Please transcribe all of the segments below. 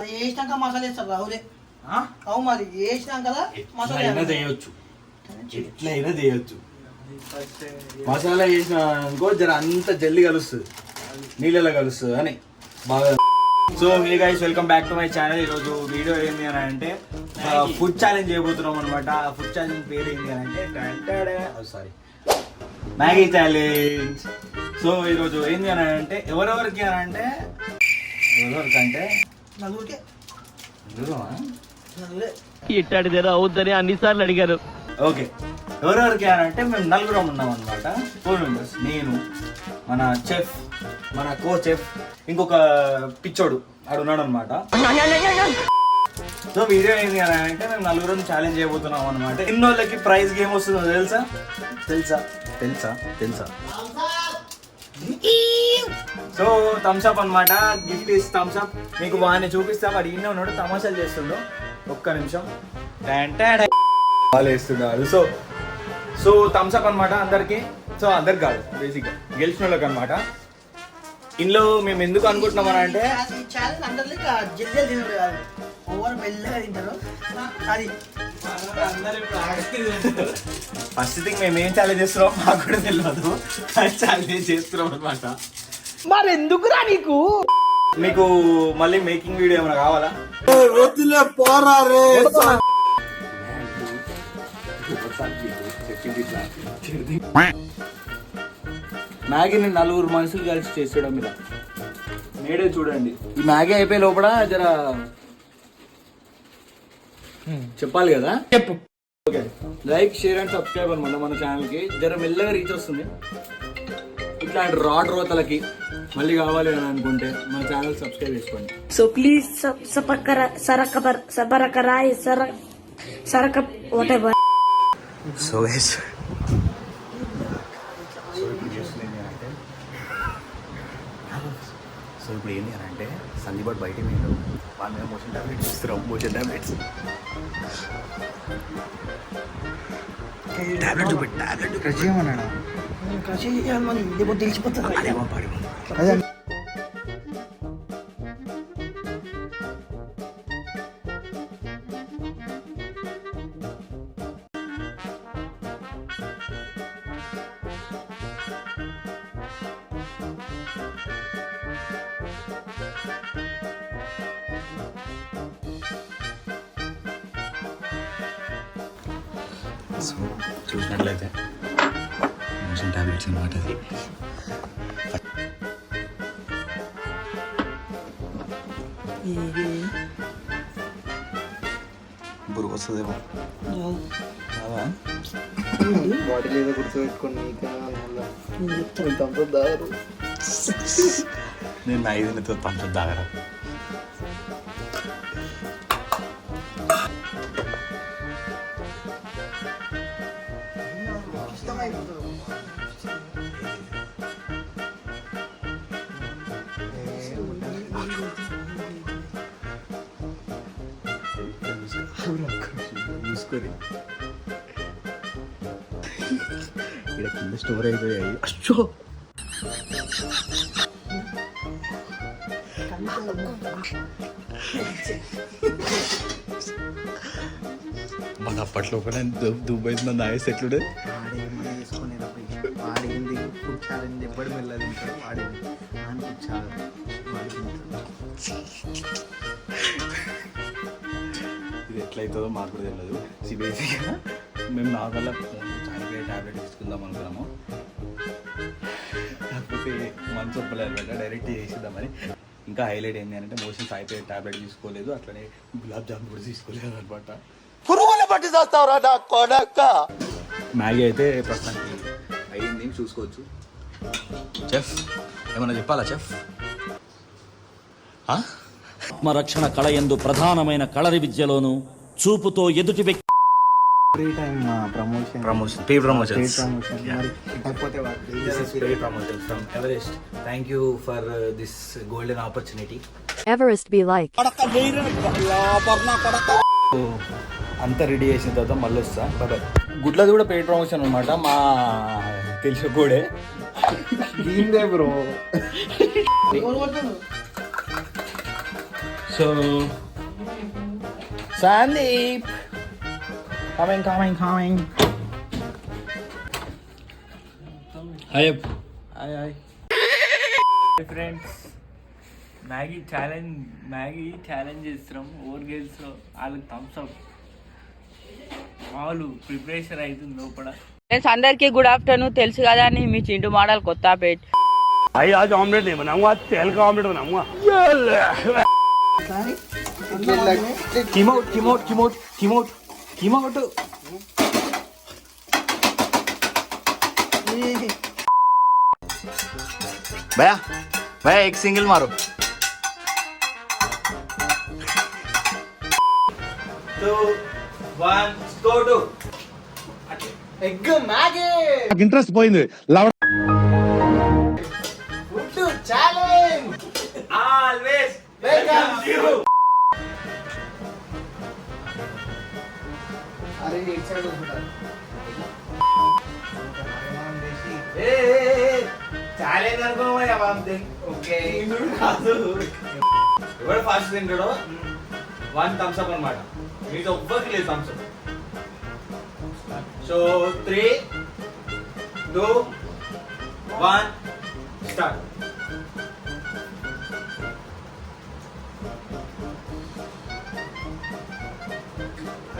వేసినాక మసాలా వేస్తారు రావులే. అవు మరి వేసినాం కదా మసాలా చేయొచ్చు, ఎట్లయినా చేయొచ్చు. మసాలా వేసిన అనుకో జర అంత జల్ది కలుస్తుంది, నీళ్ళలో కలుస్తుంది అని బాగా. So hey guys, welcome back to my channel. ఈరోజు వీడియో ఏంది అని అంటే ఫుడ్ ఛాలెంజ్ చేయబోతున్నాం అనమాట. ఆ ఫుడ్ ఛాలెంజ్ పేరు ఏంటి అని అంటే మ్యాగీ ఛాలెంజ్. సో ఈరోజు ఏంది అని అంటే ఎవరెవరికి అని అంటే నలుగురికే ఇట్టాడిదేదో అవుద్దని అన్నిసార్లు అడిగారు. ఓకే, ఎవరెవరికి అని అంటే మేము నలుగురం ఉన్నాం అనమాట. 4 మెంబర్స్. నేను, మన చెఫ్, మన కో చెఫ్, ఇంకొక పిచ్చోడు ఆడు ఉన్నాడు అనమాట. సో వీడియో ఏంది అని అంటే మేము నలుగురం ఛాలెంజ్ చేయబోతున్నాం అనమాట. ఇన్నోళ్ళకి ప్రైజ్ గేమ్ వస్తుందో తెలుసా తెలుసా తెలుసా తెలుసా సో థమ్స్అప్ అనమాట. Gift is Thums Up. మీకు వాడిని చూపిస్తా, వాడు ఈయన ఉన్నాడు తమాషాలు చేస్తుండు. ఒక్క నిమిషం వేస్తున్నాడు. సో సో థమ్స్అప్ అనమాట అందరికి. సో అందరికి కాదు, బేసిక్గా గెలిచిన వాళ్ళకి అనమాట. ఇందులో మేము ఎందుకు అనుకుంటున్నాం అని అంటే ఛాలెంజ్ అందరిలో జల్దీ తినడు కాదు, ఓవర్ మెల్లగా తింటారు. అది ఫస్ట్ థింగ్ మేము ఏం ఛాలెంజ్ చేస్తున్నాం మాకు కూడా తెలియదు, ఛాలెంజ్ చేస్తున్నాం అనమాట. మరి ఎందుకురా నీకు? మీకు మళ్ళీ మేకింగ్ వీడియో ఏమైనా కావాలా? మ్యాగీని 4 మనుషులు కలిసి చేసేయడం మీద మేడే చూడండి. ఈ మ్యాగీ అయిపోయే లోపల జర చెప్పాలి కదా. చెప్పు. Okay, like, share and subscribe అనమాట మన ఛానల్కి. జర మెల్లగా రీచ్ వస్తుంది. ఇట్లాంటి రాడ్ రోతలకి మళ్ళీ కావాలి అని అనుకుంటే మన ఛానల్ సబ్స్క్రైబ్ చేసుకోండి. సో ప్లీజ్ సరక వాట్ ఎవర్. సో ఇప్పుడు ఏంటి అని అంటే సందీపాటు బయట మీరు వాళ్ళ మీద మోషన్ టాబ్లెట్స్ ఇస్తున్నాం. మోషన్ టాబ్లెట్స్ టాబ్లెట్ చూపెట్టి టాబ్లెట్ క్రష్ చేయమన్నాడు. క్రష్ చేయాలి మరి, ఇదేమో తెలిసిపోతుంది. అదేమో పాడి అదే సో చూసినట్లయితే మోషన్ టాబ్లెట్స్ అన్నమాట. అది బురుగు వస్తుందేమో. బాటిల్ ఏదో గుర్తుపెట్టుకోండి. నేను 5 థమ్స్అప్ దాగరా. చూసుకొని ఇక్కడ కింద స్టోర్ అయిపోయాయి. అచ్చో మన అప్పట్లో కూడా దుబాయ్ నాయస్ ఎట్లుడే వాడింది ఫుడ్ ఛాలెంజ్ ఎవ్వడు వెళ్ళదు. వాడింది ఫుడ్ ఛాలెంజ్ ఇది ఎట్లయితుందో మాకు కూడా తెలియదు. బేసిక్గా మేము నార్మల్గా చాయిపోయే టాబ్లెట్ తీసుకుందాం అనుకున్నాము, కాకపోతే మనసు ఒప్పలేదు అనమాట. డైరెక్ట్ చేసిద్దామని. ఇంకా హైలైట్ ఏంటి అంటే మోషన్స్ అయిపోయే టాబ్లెట్ తీసుకోలేదు, అట్లనే గులాబ్ జామున్ కూడా తీసుకోలేదు అనమాట. మ్యాగీ అయితే ప్రస్తుతానికి అయ్యింది, చూసుకోవచ్చు. చెఫ్ ఏమన్నా చెప్పాలా చెఫ్? ఆత్మరక్షణ కళ యందు ప్రధానమైన కళరి విద్యలోను చూపుతో ఎదుటి వ్యక్తి free time promotion paid promotions. కాకపోతే Paid promotions from Everest. Thank you for this golden opportunity. Everest be like. అంతా రెడీ చేసిన తర్వాత మళ్ళీ వస్తా. బాయ్. గుడ్లది కూడా పెయిడ్ ప్రమోషన్ అనమాట. మా తెలిసిన కోడే bro. So so Sandeep coming hi hi friends Maggi challenge చేస్తున్నాం. ఓవర్ గేల్స్ వాళ్ళకి థమ్స్ అప్. వాళ్ళు ప్రిపరేషన్ అవుతుంది లోపల. ఫ్రెండ్స్ అందరికీ గుడ్ ఆఫ్టర్నూన్. తెలుసు కదా అని మీ చింటూ మోడల్ కొత్తపేట్. भाई आज ऑमलेट नहीं बनाऊंगा, आज तेल का ऑमलेट बनाऊंगा. कीमोट भैया एक सिंगल मारो. Two one go to egg Maggi interest పోయింది. Food challenge always welcome you. అరే ఇట్ సైడ్ ఉంటారు ఛాలెంజ్ అనుకోమయ్యా ఓకే కాదు. ఎవడు ఫస్ట్ తింటాడో 1 థమ్స్ అప్ అనమాట. మీతో ఎవ్వరికి లేదు థమ్స్ అప్. So 3 2 1 start.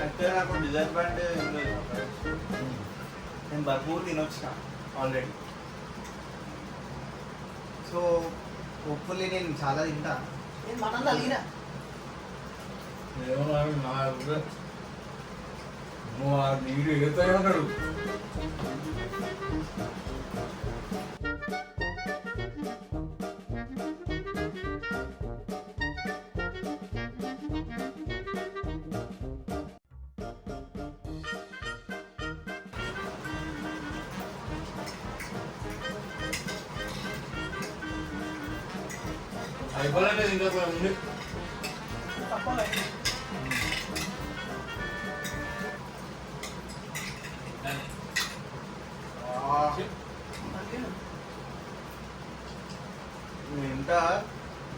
అంటే నాకు డిసడ్వాంటేజ్ నేను భర్పూర్ తినొచ్చిన ఆల్రెడీ. సో హోప్ఫుల్లీ నేను చాలా తింటా. నేను మటన్ తలిగిన నీరు ఎగుతాడు అన్నాడు. అయిపోయింది ఇంకా ఉంది. నేను ఎంత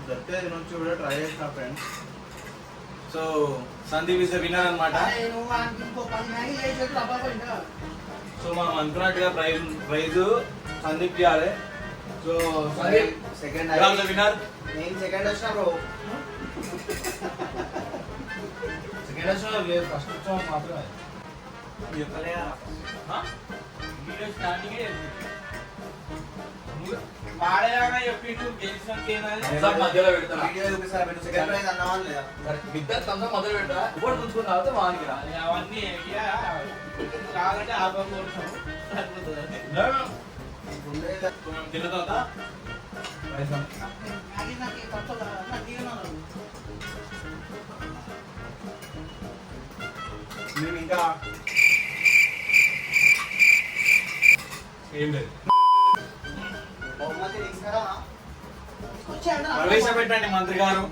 గట్టిగా తినొచ్చు కూడా ట్రై చేసిన friends. So Sandeep is winner అనమాట. నేను వానికి ఇంకో 10 మ్యాగీ చేసేట్టు అబ్బాయి. సో మనం అనుకున్నట్టుగా ప్రైజ్ సందీప్ ఇవ్వాలి. So Sandeep second winner. నేను సెకండ్ వచ్చిన బ్రో. సెకండ్ వచ్చిన ఫస్ట్ వచ్చిన మాత్రమే. వీడియో స్టార్టింగ్ వాడేలాగా చెప్పిండు గెలిచినాక మధ్యలో పెడతాను. వీడియో చూపిస్తారా మీరు సెకండ్ ప్రైజ్ అన్నావా లేదా? ఇద్దరు తమ మొదలు పెట్టరా ఇప్పుడు పుంజుకున్న తర్వాత వానికి రా. అవన్నీ కావాలంటే ఆల్బమ్ కోరుతాం సరిపోతుంది. తిన్న తర్వాత మ్యాగీ నాకు తప్పదు నాకు తీయమన్నారు. నేను ఇంకా ఏం లేదు. బహుమతి తీసుకురా. ప్రవేశపెట్టండి మంత్రి గారు.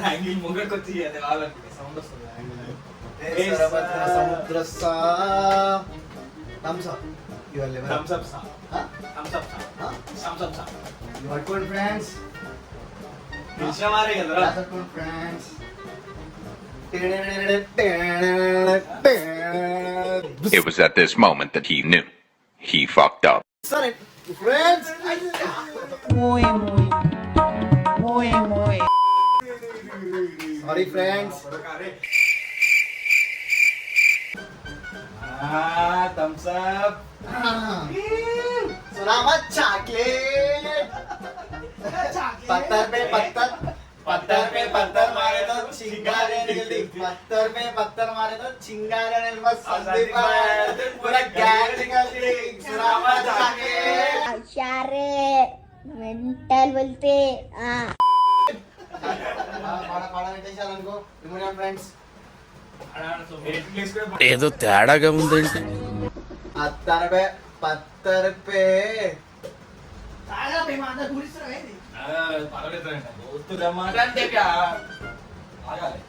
యాంగిల్ ముంగడికి వచ్చి అది రావాలంటే సౌండ్ వస్తుంది. సముద్ర thumbs up your level. Thumbs up సా థమ్స్ అప్ సా థమ్స్ అప్ సా యువర్ గుడ్ ఫ్రెండ్స్. పిలిచిన వారే కదరా. Good friends. It was at this moment that he knew. He fucked up. Sorry, friends. Sorry, friends. Thumbs up. Salamat chocolate. पत्थर पे पत्थर मारे तो चिंगारे निकलती. पत्थर पे पत्थर मारे तो चिंगारे निकल. बस संदीप पूरा गैंग निकलती. Salamat chocolate. हुशारे मेंटल बोलते पाड़ा పెట్టేశాలనుకో. ఇమ్మడియా ఫ్రెండ్స్. ఏదో తేడాగా ఉందేంటి? पत्थर पे తాగా మేము అందరూ గుడిస్తున్నాం ఏంది? అంటే ఆగాలి.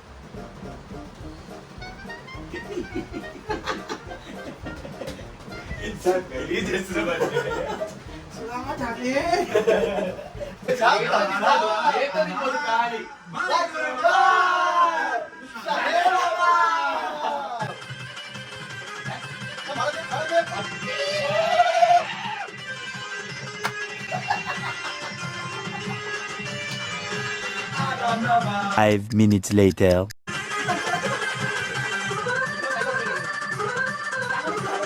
5 minutes later.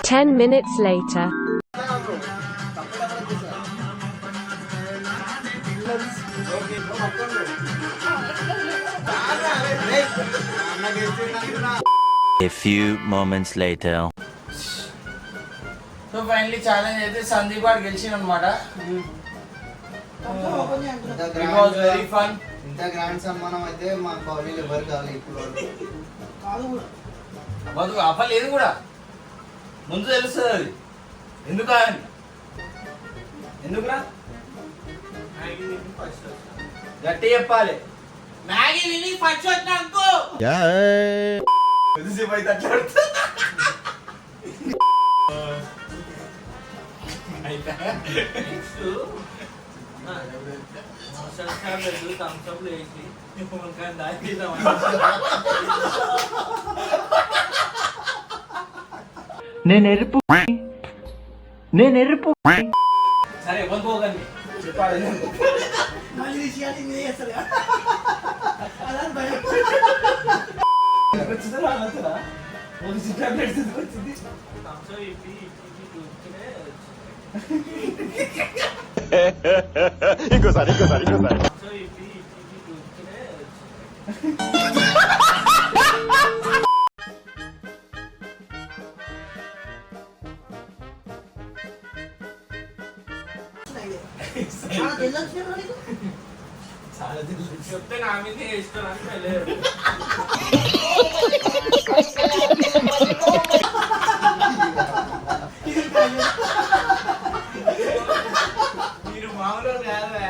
10 minutes later. A few moments later. So finally challenge అయితే సందీప్ గారు గెలిచిన అనమాట. It was very fun. ఇంత గ్రాండ్ సన్మానం అయితే మా కాలేజీలో ఎవరు కావాలి ఇప్పుడు బతుకు అవ్వలేదు కూడా, ముందు తెలుస్తుంది అది ఎందుకు అని. ఎందుకురా గట్టి చెప్పాలి. మ్యాగీ విని ఫస్ట్ వచ్చిన అనుకో కొద్దిసేపు అయితే అట్లా పడుతుంది. సరే వద్దుకోకండి చెప్పాలి. మళ్ళీ తీసేయాలి, ఇదే చేస్తారు కదా. అలా భయం. వచ్చిందా రాలేదా? ఒక టాబ్లెట్స్ వచ్చింది. ఇంకోసారి చెప్తే నా మీదే వేసుకోవడానికి వెళ్ళారు. మీరు మామూలు కాదా?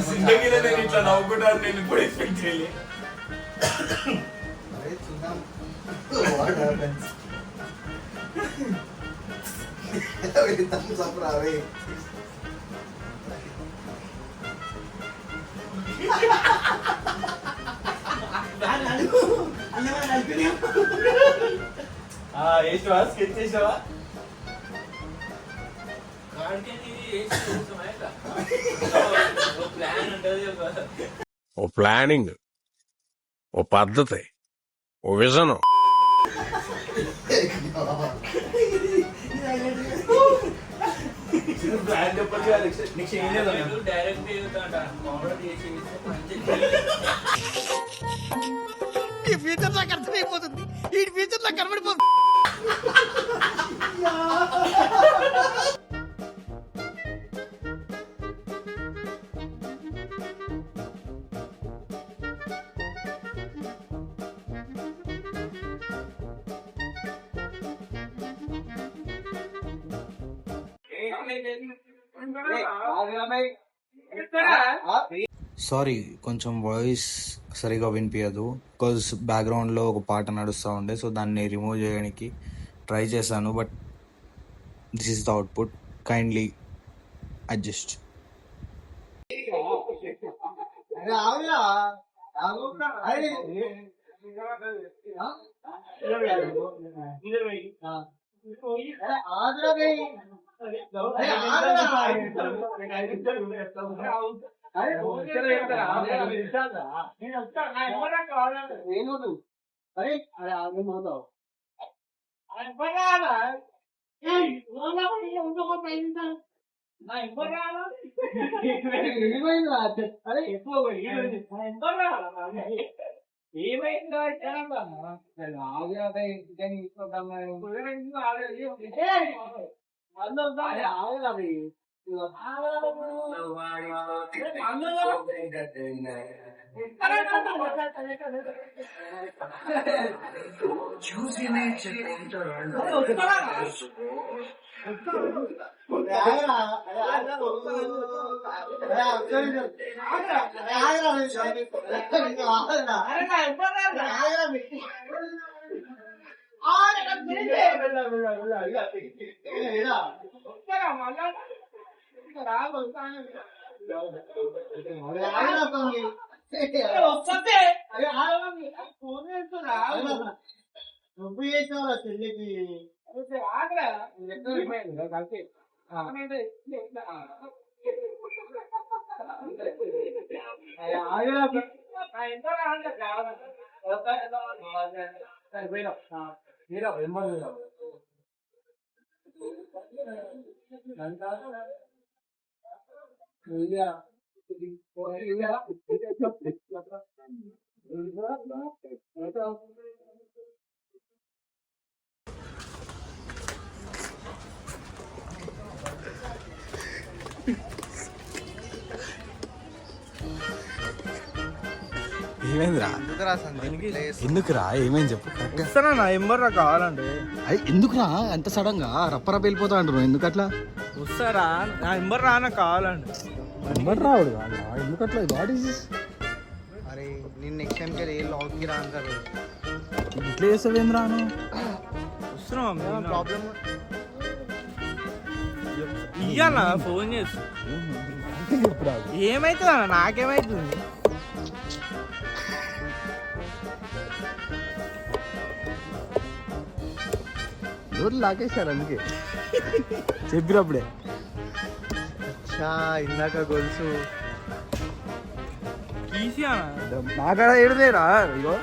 జిందగీలో నేను ఇట్లా నవ్వుకుంటాను నేను ఇప్పుడు ఎక్స్పెక్ట్ చేయలే. చూద్దాం రావే. వేసావా స్కెచ్ చేసావా? ప్లాన్ ఉంటుంది. ఓ ప్లానింగ్, ఓ పద్ధతి, ఓ విజను. ప్లాన్ చెప్పచ్చు కదా. నెక్స్ట్ ఏం లేదు డైరెక్ట్ ఆర్డర్ చేసి మంచి ఈ ఫ్యూచర్ నాకు అర్థమైపోతుంది, ఈ ఫ్యూచర్ నాకు కనబడిపోతుంది. సారీ, కొంచెం వాయిస్ సరిగా వినిపించదు బికాజ్ బ్యాక్గ్రౌండ్లో ఒక పాట నడుస్తూ ఉండే, సో దాన్ని రిమూవ్ చేయడానికి ట్రై చేశాను. But this is the output, kindly adjust. నువ్వు చేసావు చెల్లికి ఏమైందిరా ఎందుకురా ఏమైంది చెప్పు వస్తానా నా ఎంబర్ నాకు కావాలండి. ఎందుకురా అంత సడన్ గా రప్పరప్ప వెళ్ళిపోతా అంటారు ఎందుకు అట్లా వస్తారా నా ఎంబర్ రా నాకు కావాలండి. రావుడు ఎందుకు అట్లా వాట్ ఈస్ అరే నేను నెక్స్ట్ టైం ఏ లాగ్కి రా అంటారు. ఇట్లా చేస్తావేం రాను వస్తున్నాం ప్రాబ్లం ఇయ్యాలా ఫోన్ చేసి ఏమైతుందా నాకేమైతుంది. డోర్లు లాకేశారు అందుకే చెప్పినప్పుడే ఇందాక గొలుసు నాకాడ ఏడుదేరా ఇగో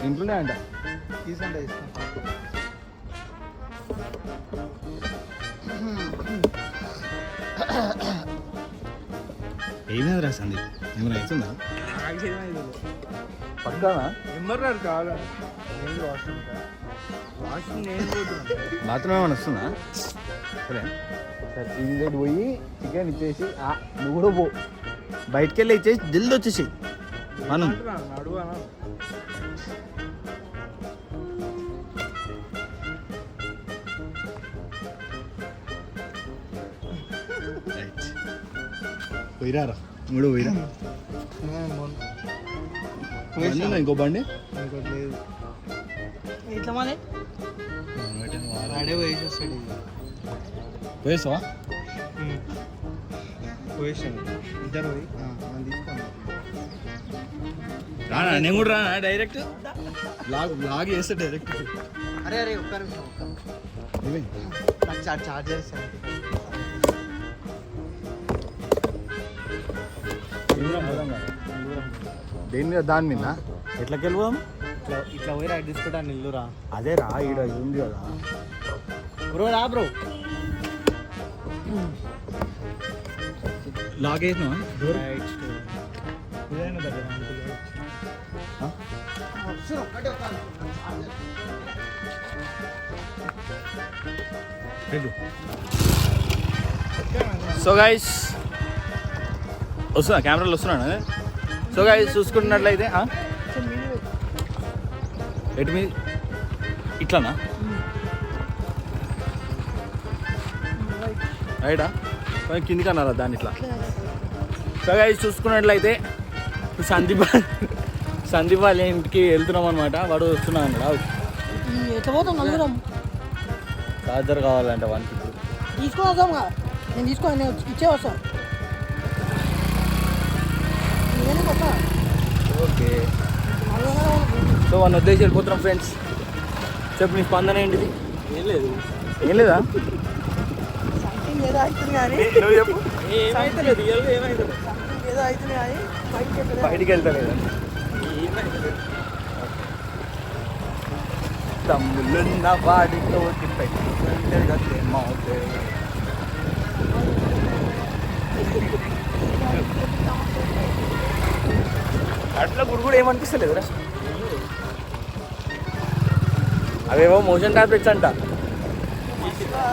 ఇంట్లోనే అంట తీసుకుంటా ఏమైందిరా సందీప్ ఏమైనా అవుతుందా పక్కనా ఎంబర్ రాడు కావాలండి. నేను వాష్రూమ్ నేను పోతున్నాను. బాత్రూమ్ ఏమైనా వస్తుందా సరే సరే ఇంటికి పోయి చికెన్ ఇచ్చేసి నువ్వు కూడా పో బయటికి వెళ్ళి ఇచ్చేసి జల్ది వచ్చేసి మనం అడుగు పోయిరారా మూడు పోయిరా ఇంకో బండి ఇంకోటి లేదు. ఇట్లా మరి ఆడే పోయేసి వస్తాడు. పోయేస్తావా పోయేసాడు ఇద్దరు పోయి మనం తీసుకోండి. రానా నేను కూడా రానా డైరెక్ట్ లాగ్ చేస్తా డైరెక్ట్. అరే అరే ఒక్క నిమిషం నాకు చార్జర్ ఇస్తాను. దేని మీద దాని మీద ఎట్లకి వెళ్ళిపోదాం ఇట్లా పోయి రైట్ తీసుకుంటాను ఇల్లురా. అదే రా ఈడ ఇది ఉంది కదా బ్రో రా బ్రో లాగ్ వేసినా సో గైస్ వస్తున్నా కెమెరాలు వస్తున్నాను. సో గైస్ చూసుకుంటున్నట్లయితే ఎటు మీ ఇట్లానా రైటా కిందికి అన్నారా దాన్ని ఇట్లా. సో గైస్ చూసుకున్నట్లయితే సందీప్ వాళ్ళ ఇంటికి వెళ్తున్నాం అనమాట. వాడు వస్తున్నాం అన్నాడు. ఎట్లా పోతాం అందరం చార్జర్ కావాలంటే వానికి తీసుకొని వస్తాం కదా. నేను తీసుకొని నేను ఇచ్చే వస్తాను. ఓకే సో వాళ్ళని వదిలేసి వెళ్ళిపోతున్నాం ఫ్రెండ్స్. చెప్పు నీ స్పందన ఏంటిది? ఏం లేదు. ఏం లేదా? ఏదో అవుతుంది కానీ నువ్వు చెప్పు. ఏమైతలేదు ఏమైతలేదు ఏదో అవుతుంది కానీ బయటికి వెళ్తలేదు. తమ్ముళ్ళున్న వాడితో అట్లా గురుగుడు ఏమనిపిస్తలేదురా? అవేవో మోషన్ టాబ్లెట్స్ అంట.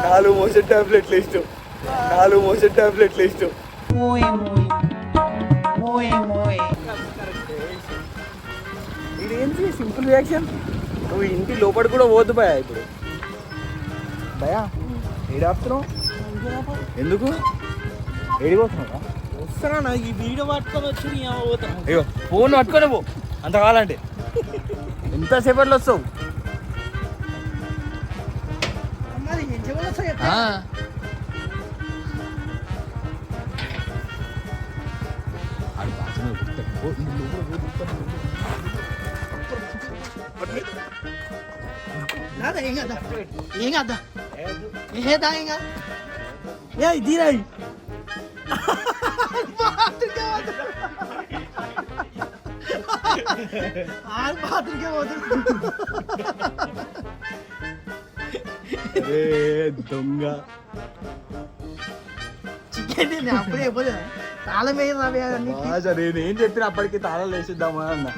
4 మోషన్ టాబ్లెట్లు ఇష్టం. 4 మోషన్ టాబ్లెట్లు ఇష్టం. ఇదేంటి సింపుల్ రియాక్షన్? నువ్వు ఇంటి లోపల కూడా పోద్దు భయ. ఇప్పుడు భయా ఏడాపుతున్నావు ఎందుకు? ఏడిపోతున్నావా? వస్తున్నా ఈ వీడియో పట్టుకొని వచ్చి నీ పోతాను. అయ్యో ఫోన్ పట్టుకొని పో అంత కావాలంటే. ఎంతసేపట్లో వస్తావు? వరుస చెప్తా. రాదా ఏం కాదా ఏం కాదా ఏదా ఏం కాదు ఏ దీరా బాత్రూమ్కే పోతుంది దొంగ చికెన్ అప్పుడే అయిపోతే తాళం వేయదు నేనేం చెప్పిన అప్పటికి తాళాలు వేసిద్దామా అన్న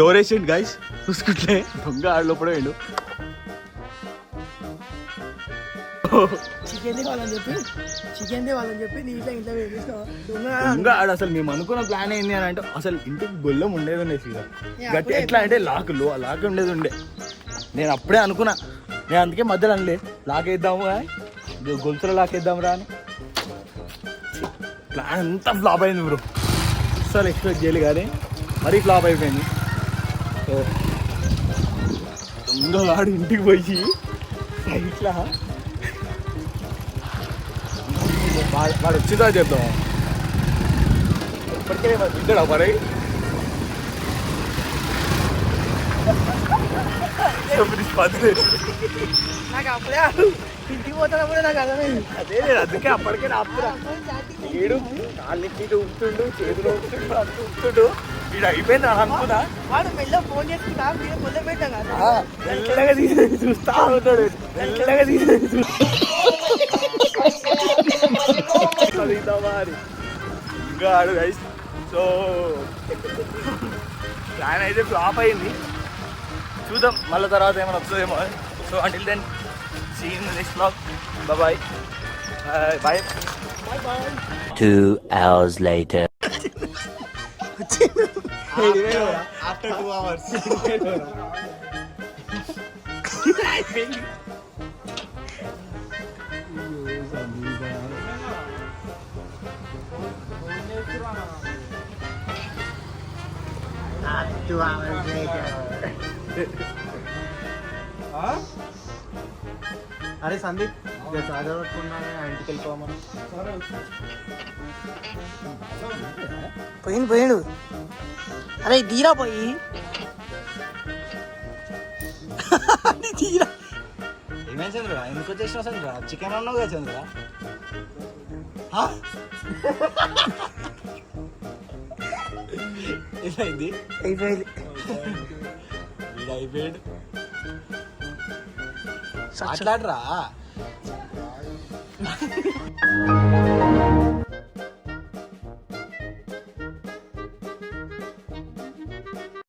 డోర్ వేసిండు గైస్ చూసుకుంటే దొంగ ఆడ లోపల వేయండు. చికెన్ వాళ్ళని చెప్పి నీ ఇంట్లో వేసినావు దొంగ ఆడ అసలు మేము అనుకున్న ప్లాన్ ఏంటి అని అంటే అసలు ఇంటికి గొల్లం ఉండేది ఉండే సీదా గట్టి ఎట్లా అంటే లాక్ ఉండేది ఉండే. నేను అప్పుడే అనుకున్నా, నేను అందుకే మధ్యలో అనలే లాక్ వేద్దాము గొలుసులో లాక్ వేద్దాము రా అని. ప్లాన్ అంతా ఫ్లాప్ అయింది బ్రో, అసలు ఎక్స్పెక్ట్ చేయలేదు కానీ మరీ ఫ్లాప్ అయిపోయింది. సో దొంగ వాడు ఇంటికి పోయి ఇట్లా వాడు వచ్చిందా చెప్తాం ఇప్పటికే వింటాడా మరి నాకు అప్పుడే ఇంటికి పోతున్నప్పుడే నాకు అర్థమైంది. అదే నేను అందుకే అప్పటికే ఆపుతున్నా. వీడు కాళ్ళు ఇటు ఉంటుండు, చేతులు ఉంటుండు, అంత ఉంటుండు. వీడు అయిపోయింది అని అనుకున్నా. వాడు మెల్ల ఫోన్ చేసుకుంటా మీరు మొదలు పెట్టాం కదా మెల్లగా తీసేసి చూస్తా ఉంటాడు, మెల్లగా తీసేసి చూస్తామారి ఇంకా ఆడు గైస్. సో ప్లాన్ అయితే ఫ్లాప్ అయింది, చూద్దాం మళ్ళీ తర్వాత ఏమైనా వస్తుందేమో. So until then see in the next vlog. Bye bye. 2 hours later. After 2 hours. అరే సందీప్ చార్జర్ పట్టుకున్నా ఇంటికి వెళ్ళిపోమని పోయిండు అరే తీరా పోయి తీరా ఏమైంది చంద్ర, ఎందుకు వచ్చేసినావు చంద్ర? చికెన్ అన్నావు కదా చంద్ర. ఏమైంది? అయిపోయింది వీడు అయిపోయాడు. మాట్లాడరా